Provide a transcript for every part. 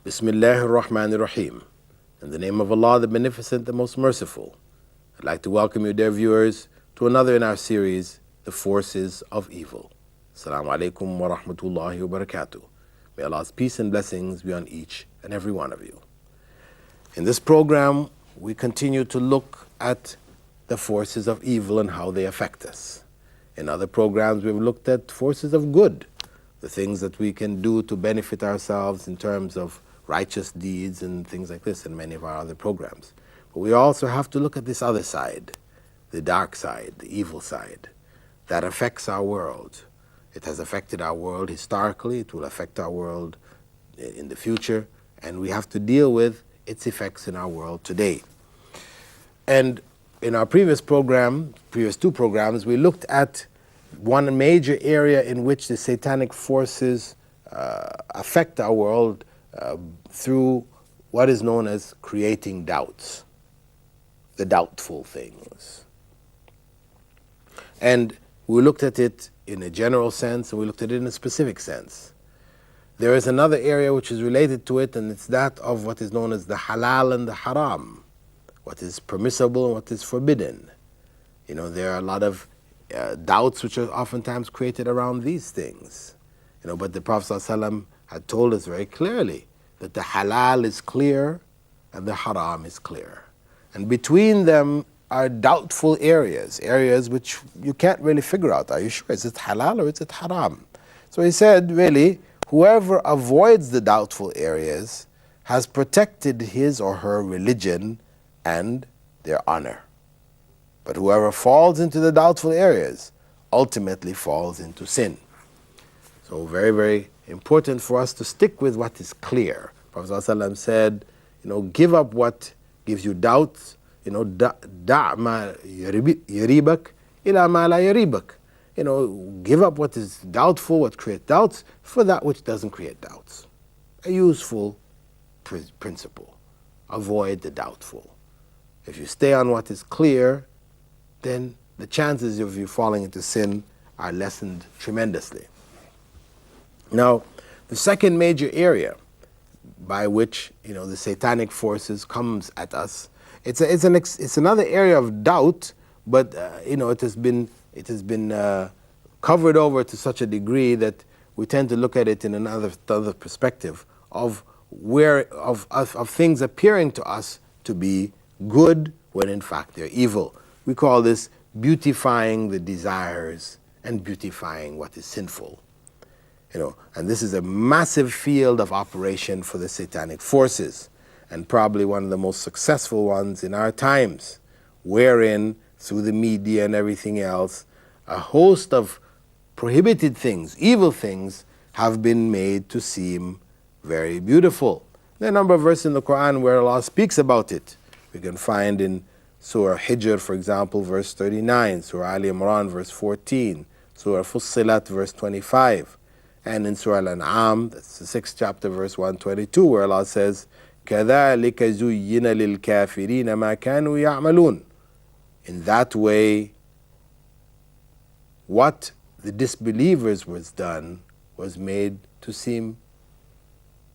Bismillahir Rahmanir Rahim. In the name of Allah, the Beneficent, the Most Merciful. I'd like to welcome you, dear viewers, to another in our series, The Forces of Evil. Assalamu alaikum wa rahmatullahi wa barakatuh. May Allah's peace and blessings be on each and every one of you. In this program, we continue to look at the forces of evil and how they affect us. In other programs, we've looked at forces of good, the things that we can do to benefit ourselves in terms of righteous deeds and things like this in many of our other programs. But we also have to look at this other side, the dark side, the evil side, that affects our world. It has affected our world historically, it will affect our world in the future, and we have to deal with its effects in our world today. And in our previous two programs, we looked at one major area in which the satanic forces affect our world through what is known as creating doubts, the doubtful things. And we looked at it in a general sense, and we looked at it in a specific sense. There is another area which is related to it, and it's that of what is known as the halal and the haram, what is permissible and what is forbidden. You know, there are a lot of doubts which are oftentimes created around these things. You know, but the Prophet ﷺ had told us very clearly that the halal is clear and the haram is clear. And between them are doubtful areas which you can't really figure out. Are you sure? Is it halal or is it haram? So he said, really, whoever avoids the doubtful areas has protected his or her religion and their honor. But whoever falls into the doubtful areas ultimately falls into sin. So very, very important for us to stick with what is clear. Prophet ﷺ said, you know, give up what gives you doubts, you know, da' ma yaribak ila ma la yaribak. You know, give up what is doubtful, what creates doubts, for that which doesn't create doubts. A useful principle. Avoid the doubtful. If you stay on what is clear, then the chances of you falling into sin are lessened tremendously. Now, the second major area by which, you know, the satanic forces comes at us, it's another area of doubt, but you know, it has been covered over to such a degree that we tend to look at it in another perspective of things appearing to us to be good when in fact they're evil. We call this beautifying the desires and beautifying what is sinful. You know, and this is a massive field of operation for the satanic forces, and probably one of the most successful ones in our times, wherein through the media and everything else, a host of prohibited things, evil things, have been made to seem very beautiful. There are a number of verses in the Quran where Allah speaks about it. We can find in Surah Hijr, for example, verse 39, Surah Ali Imran, verse 14, Surah Fussilat, verse 25, and in Surah Al-An'am, that's the 6th chapter, verse 122, where Allah says, كَذَلِكَ زُيِّنَ لِلْكَافِرِينَ مَا كَانُوا يَعْمَلُونَ. In that way, what the disbelievers was done was made to seem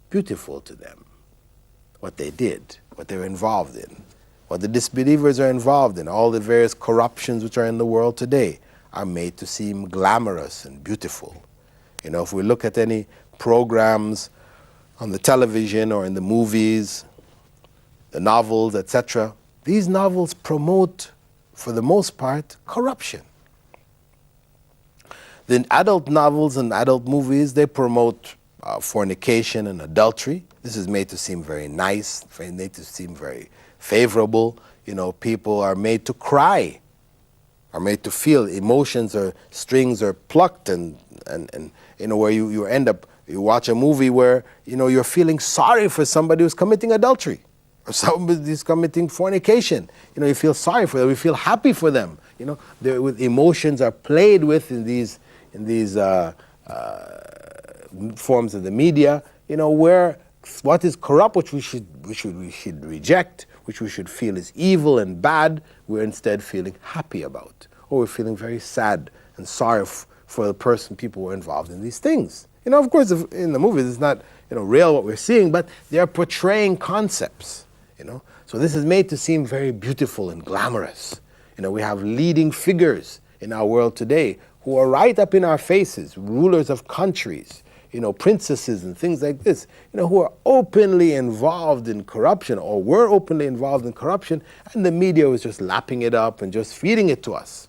beautiful to them. What they did, what they were involved in, what the disbelievers are involved in, all the various corruptions which are in the world today are made to seem glamorous and beautiful. You know, if we look at any programs on the television or in the movies, the novels, etc., these novels promote, for the most part, corruption. The adult novels and adult movies, they promote fornication and adultery. This is made to seem very nice, made to seem very favorable. You know, people are made to cry, are made to feel emotions or strings are plucked, and you know, where you end up, you watch a movie where, you know, you're feeling sorry for somebody who's committing adultery or somebody who's committing fornication. You know, you feel sorry for them, you feel happy for them. You know, with emotions are played with in these forms of the media. You know, where what is corrupt, which we should reject, which we should feel is evil and bad, we're instead feeling happy about, or we're feeling very sad and sorry for the people who are involved in these things. You know, of course, in the movies, it's not real what we're seeing, but they are portraying concepts. So this is made to seem very beautiful and glamorous. We have leading figures in our world today who are right up in our faces, rulers of countries, princesses and things like this, who are openly involved in corruption or were openly involved in corruption, and the media was just lapping it up and just feeding it to us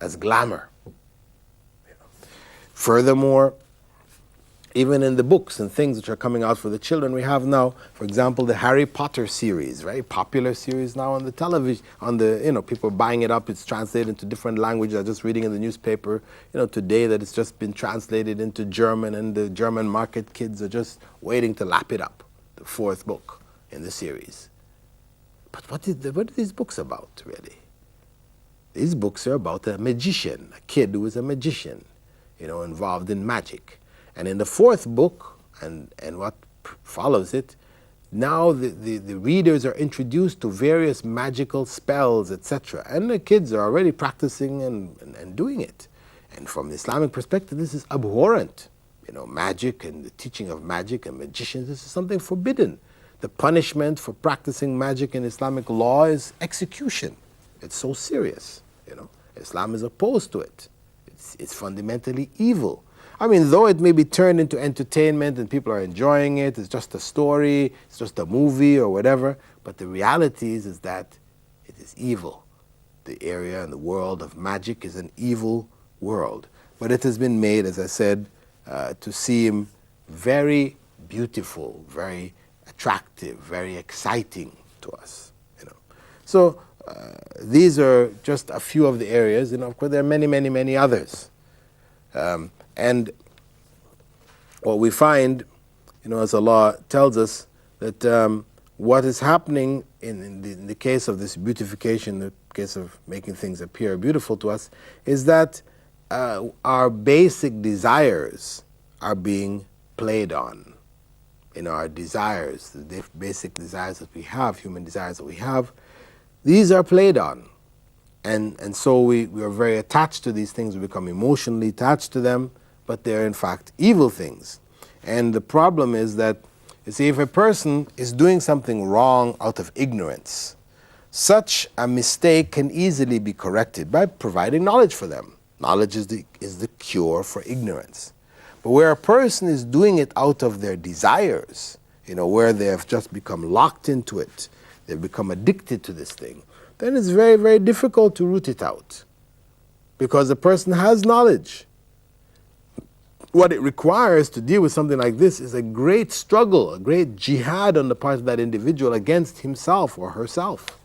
as glamour. Furthermore, even in the books and things which are coming out for the children, we have now, for example, the Harry Potter series, very popular series now on the television, people are buying it up, it's translated into different languages. I'm just reading in the newspaper, today that it's just been translated into German, and the German market kids are just waiting to lap it up, the 4th book in the series. But what are these books about, really? These books are about a magician, a kid who is a magician, involved in magic. And in the 4th book, and what follows it, now the readers are introduced to various magical spells, etc. And the kids are already practicing and doing it. And from the Islamic perspective, this is abhorrent. Magic and the teaching of magic and magicians, this is something forbidden. The punishment for practicing magic in Islamic law is execution. It's so serious. Islam is opposed to it. It's fundamentally evil. Though it may be turned into entertainment and people are enjoying it, it's just a story, it's just a movie or whatever, but the reality is that it is evil. The area and the world of magic is an evil world. But it has been made, as I said, to seem very beautiful, very attractive, very exciting to us. So these are just a few of the areas, of course there are many, many, many others. And what we find, as Allah tells us, that what is happening in the case of this beautification, the case of making things appear beautiful to us, is that our basic desires are being played on. Our desires, the basic desires that we have, human desires that we have, these are played on. And so we are very attached to these things, we become emotionally attached to them, but they're in fact evil things. And the problem is that, if a person is doing something wrong out of ignorance, such a mistake can easily be corrected by providing knowledge for them. Knowledge is the cure for ignorance. But where a person is doing it out of their desires, where they have just become locked into it, they've become addicted to this thing, then it's very, very difficult to root it out, because the person has knowledge. What it requires to deal with something like this is a great struggle, a great jihad on the part of that individual against himself or herself.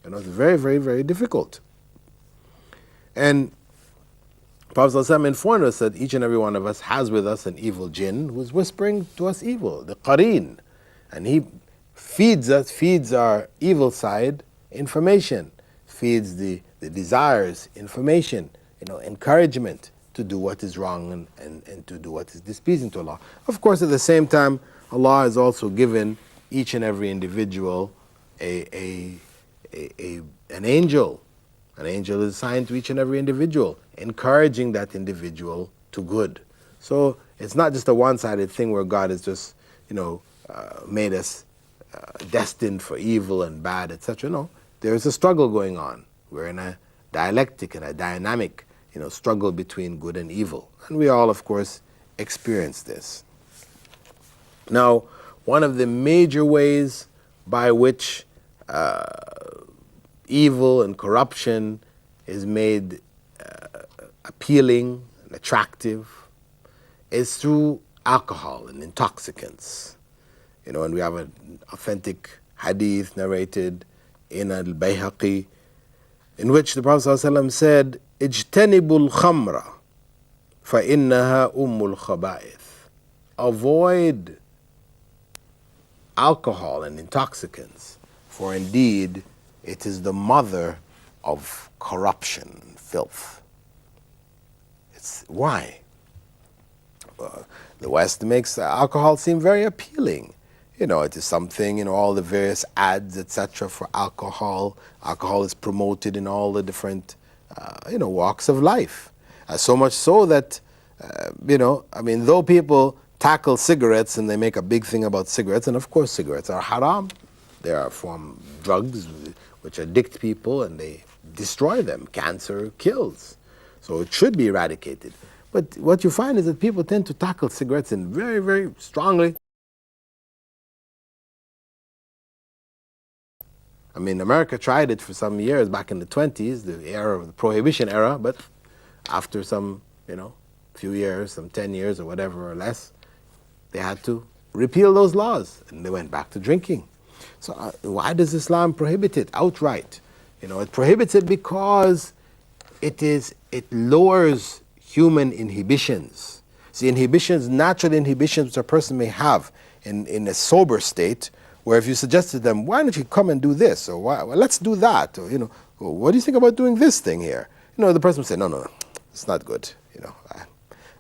It's very, very, very difficult. And Prophet ﷺ informed us that each and every one of us has with us an evil jinn who is whispering to us evil, the qareen. And he feeds our evil side information, feeds the desires information, encouragement to do what is wrong and to do what is displeasing to Allah. Of course, at the same time, Allah has also given each and every individual an angel. An angel is assigned to each and every individual, encouraging that individual to good. So it's not just a one-sided thing where God has just, made us destined for evil and bad, etc. No, there is a struggle going on. We're in a dialectic and a dynamic, struggle between good and evil. And we all, of course, experience this. Now, one of the major ways by which evil and corruption is made appealing and attractive is through alcohol and intoxicants. And we have an authentic hadith narrated in Al-Bayhaqi in which the Prophet ﷺ said, اجتنبوا الخمر فإنها أم الخبائث. Avoid alcohol and intoxicants, for indeed it is the mother of corruption and filth. Why? The West makes alcohol seem very appealing. It is something, all the various ads, etc. for alcohol. Alcohol is promoted in all the different, walks of life. So much so that, though people tackle cigarettes and they make a big thing about cigarettes, and of course cigarettes are haram. They are from drugs which addict people and they destroy them. Cancer kills. So it should be eradicated. But what you find is that people tend to tackle cigarettes in very, very strongly. I mean, America tried it for some years back in the 20s, the era of the Prohibition era, but after some, few years, some 10 years or whatever or less, they had to repeal those laws and they went back to drinking. So why does Islam prohibit it outright? It prohibits it because it lowers human inhibitions. See, natural inhibitions which a person may have in a sober state, where if you suggest to them, why don't you come and do this, or well, let's do that, or what do you think about doing this thing here? The person will say, no, it's not good.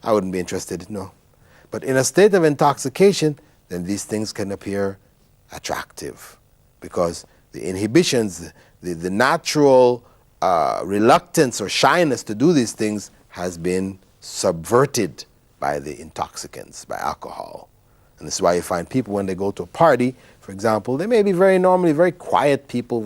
I wouldn't be interested, no. But in a state of intoxication, then these things can appear attractive, because the inhibitions, the natural reluctance or shyness to do these things has been subverted by the intoxicants, by alcohol. And this is why you find people when they go to a party, for example, they may be normally very quiet people,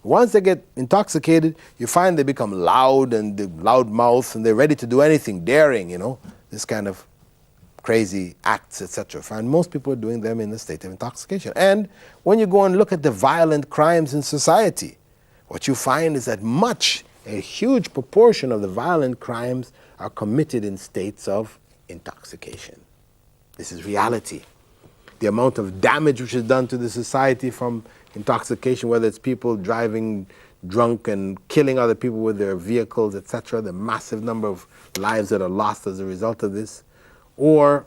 once they get intoxicated, you find they become loud and loud mouth and they're ready to do anything, daring, this kind of crazy acts, etc. Find most people are doing them in a state of intoxication. And when you go and look at the violent crimes in society, what you find is that a huge proportion of the violent crimes are committed in states of intoxication. This is reality. The amount of damage which is done to the society from intoxication, whether it's people driving drunk and killing other people with their vehicles, etc., the massive number of lives that are lost as a result of this, or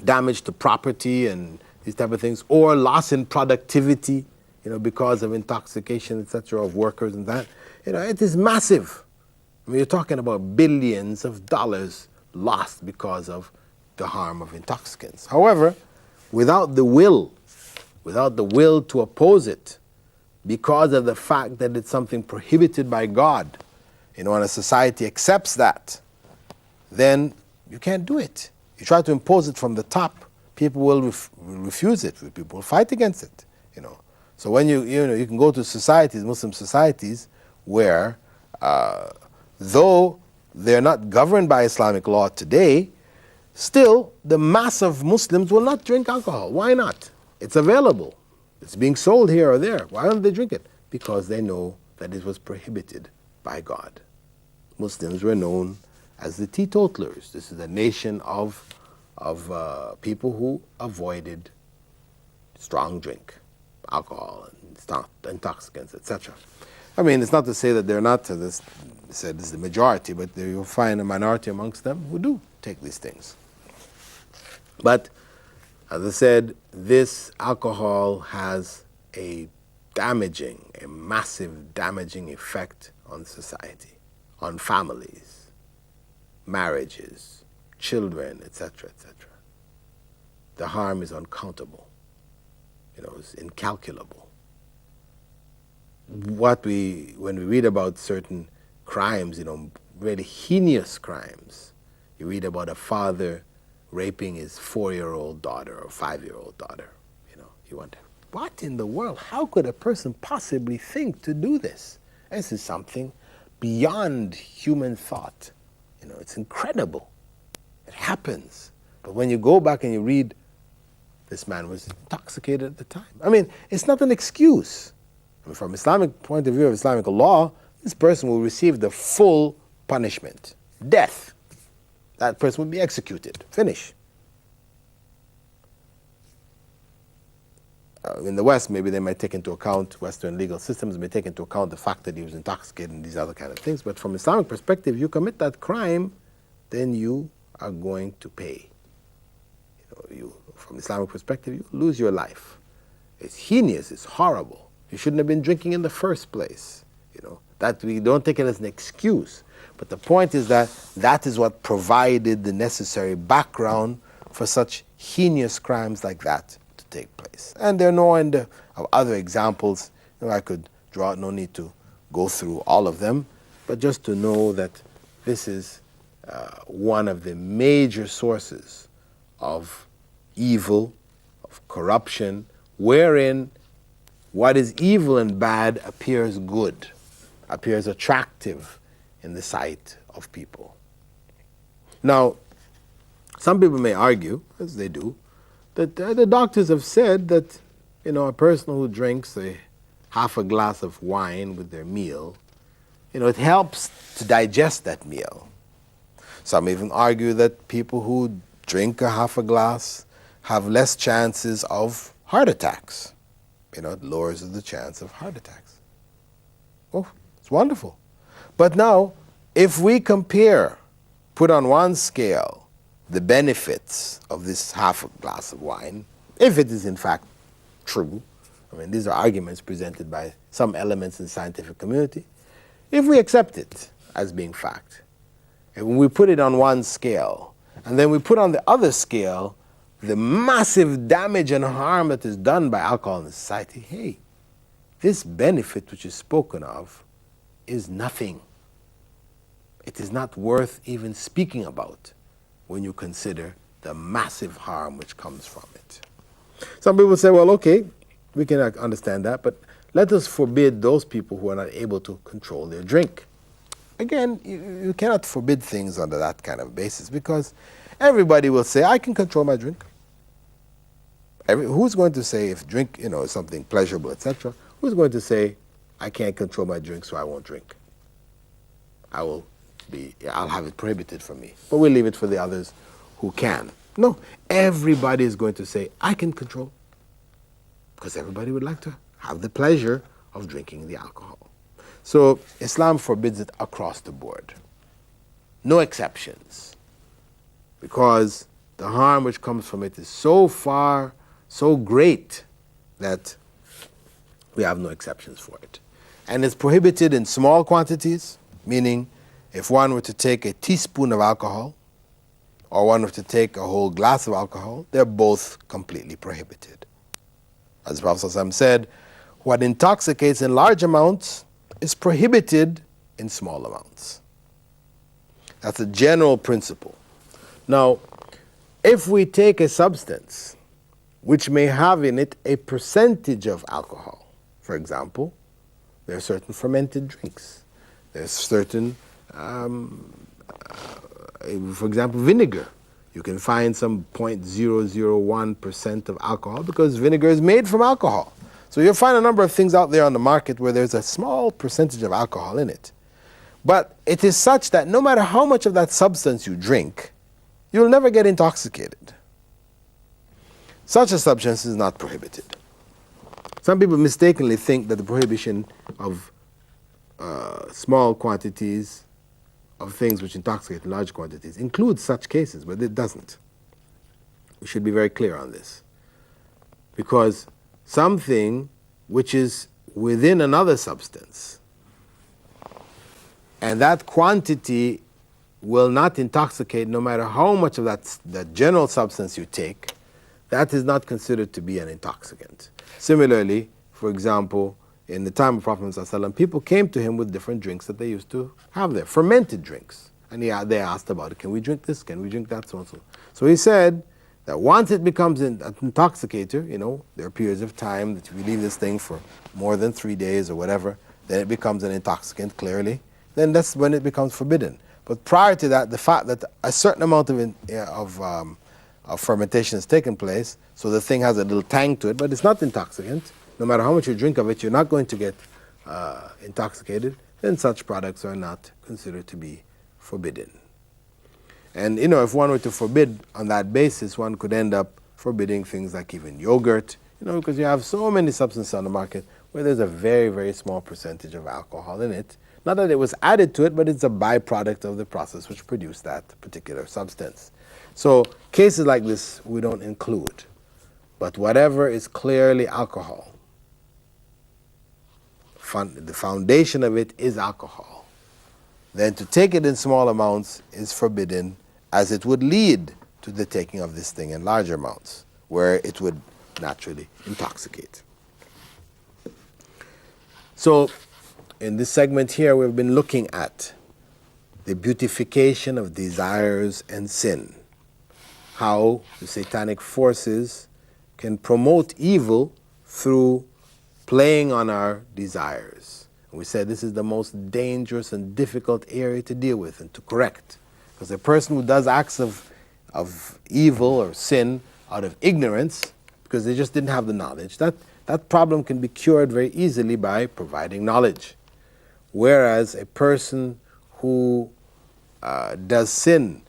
damage to property and these type of things, or loss in productivity, because of intoxication, etc., of workers and that. It is massive. I mean, you're talking about billions of dollars lost because of the harm of intoxicants. However, without the will to oppose it, because of the fact that it's something prohibited by God, and a society accepts that, then you can't do it. You try to impose it from the top, people will refuse it. People will fight against it. So when you can go to societies, Muslim societies, where though they're not governed by Islamic law today, still the mass of Muslims will not drink alcohol. Why not? It's available. It's being sold here or there. Why don't they drink it? Because they know that it was prohibited by God. Muslims were known as the teetotalers. This is a nation of people who avoided strong drink, alcohol, and intoxicants, etc. I mean, it's not to say that they're not, this is the majority, but you'll find a minority amongst them who do take these things. But, as I said, this alcohol has a massive damaging effect on society, on families, marriages, children, etc., etc. The harm is uncountable. It's incalculable. When we read about certain crimes, really heinous crimes, you read about a father raping his 4-year-old daughter or 5-year-old daughter. You wonder, what in the world? How could a person possibly think to do this? This is something beyond human thought. It's incredible. It happens. But when you go back and you read, this man was intoxicated at the time. I mean, it's not an excuse. From Islamic point of view of Islamic law, this person will receive the full punishment, death. That person will be executed. Finish. In the West, maybe they might take into account, Western legal systems may take into account the fact that he was intoxicated and these other kind of things. But from Islamic perspective, you commit that crime, then you are going to pay. From Islamic perspective, you lose your life. It's heinous, it's horrible. You shouldn't have been drinking in the first place. That we don't take it as an excuse. But the point is that is what provided the necessary background for such heinous crimes like that to take place. And there are no end of other examples. I could draw out, no need to go through all of them, but just to know that this is one of the major sources of evil, of corruption, wherein what is evil and bad appears good, appears attractive in the sight of people. Now, some people may argue, as they do, that the doctors have said that, a person who drinks half a glass of wine with their meal, it helps to digest that meal. Some even argue that people who drink a half a glass have less chances of heart attacks. It lowers the chance of heart attacks. Oh, it's wonderful. But now, if we put on one scale the benefits of this half a glass of wine, if it is in fact true, these are arguments presented by some elements in the scientific community, if we accept it as being fact, and when we put it on one scale, and then we put on the other scale the massive damage and harm that is done by alcohol in society, hey, this benefit which is spoken of is nothing. It is not worth even speaking about when you consider the massive harm which comes from it. Some people say, well, okay, we can understand that, but let us forbid those people who are not able to control their drink. Again, you cannot forbid things under that kind of basis, because everybody will say, I can control my drink. Who's going to say, if drink is something pleasurable, etc., who's going to say, I can't control my drink, so I won't drink? I'll have it prohibited from me. But we'll leave it for the others who can. No, everybody is going to say, I can control. Because everybody would like to have the pleasure of drinking the alcohol. So Islam forbids it across the board. No exceptions. Because the harm which comes from it is so great, that we have no exceptions for it. And it's prohibited in small quantities, meaning if one were to take a teaspoon of alcohol, or one were to take a whole glass of alcohol, they're both completely prohibited. As the Prophet ﷺ said, what intoxicates in large amounts is prohibited in small amounts. That's a general principle. Now, if we take a substance which may have in it a percentage of alcohol, for example, there are certain fermented drinks. There's certain, for example, vinegar. You can find some 0.001% of alcohol because vinegar is made from alcohol. So you'll find a number of things out there on the market where there's a small percentage of alcohol in it. But it is such that no matter how much of that substance you drink, you'll never get intoxicated. Such a substance is not prohibited. Some people mistakenly think that the prohibition of small quantities of things which intoxicate in large quantities includes such cases, but it doesn't. We should be very clear on this. Because something which is within another substance, and that quantity will not intoxicate no matter how much of that general substance you take, that is not considered to be an intoxicant. Similarly, for example, in the time of Prophet ﷺ, people came to him with different drinks that they used to have there, fermented drinks. And they asked about it, can we drink this, can we drink that, so and so. So he said that once it becomes an intoxicator, there are periods of time that if you leave this thing for more than 3 days or whatever, then it becomes an intoxicant, clearly. Then that's when it becomes forbidden. But prior to that, the fact that a certain amount of fermentation has taken place, so the thing has a little tang to it, but it's not intoxicant. No matter how much you drink of it, you're not going to get intoxicated, then such products are not considered to be forbidden. And if one were to forbid on that basis, one could end up forbidding things like even yogurt, because you have so many substances on the market where there's a very, very small percentage of alcohol in it. Not that it was added to it, but it's a byproduct of the process which produced that particular substance. So cases like this we don't include. But whatever is clearly alcohol, the foundation of it is alcohol, then to take it in small amounts is forbidden, as it would lead to the taking of this thing in larger amounts, where it would naturally intoxicate. So in this segment here, we've been looking at the beautification of desires and sin, how the satanic forces can promote evil through playing on our desires. And we said this is the most dangerous and difficult area to deal with and to correct. Because a person who does acts of evil or sin out of ignorance, because they just didn't have the knowledge, that problem can be cured very easily by providing knowledge. Whereas a person who does sin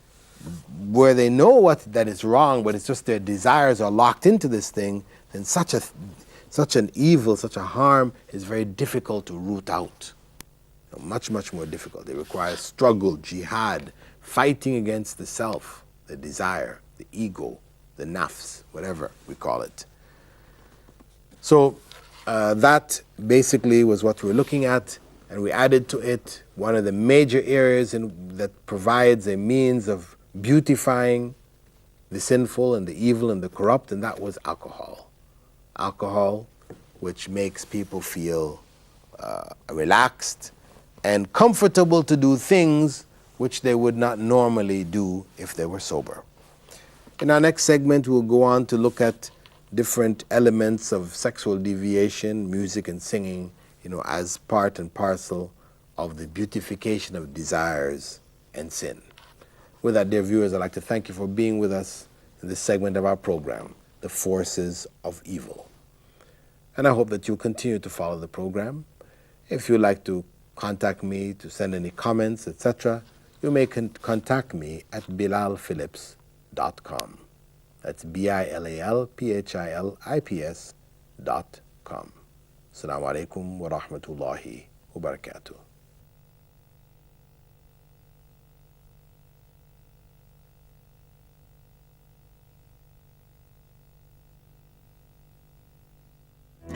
where they know that is wrong, but it's just their desires are locked into this thing, then such an evil, such a harm is very difficult to root out. Much, much more difficult. It requires struggle, jihad, fighting against the self, the desire, the ego, the nafs, whatever we call it. So that basically was what we were looking at, and we added to it one of the major areas that provides a means of beautifying the sinful and the evil and the corrupt, and that was alcohol. Alcohol, which makes people feel relaxed and comfortable to do things which they would not normally do if they were sober. In our next segment, we'll go on to look at different elements of sexual deviation, music and singing, as part and parcel of the beautification of desires and sin. With that, dear viewers, I'd like to thank you for being with us in this segment of our program, The Forces of Evil. And I hope that you'll continue to follow the program. If you'd like to contact me, to send any comments, etc., you may contact me at bilalphillips.com. That's BILALPHILIPS.com. Assalamu alaikum wa rahmatullahi wa barakatuh.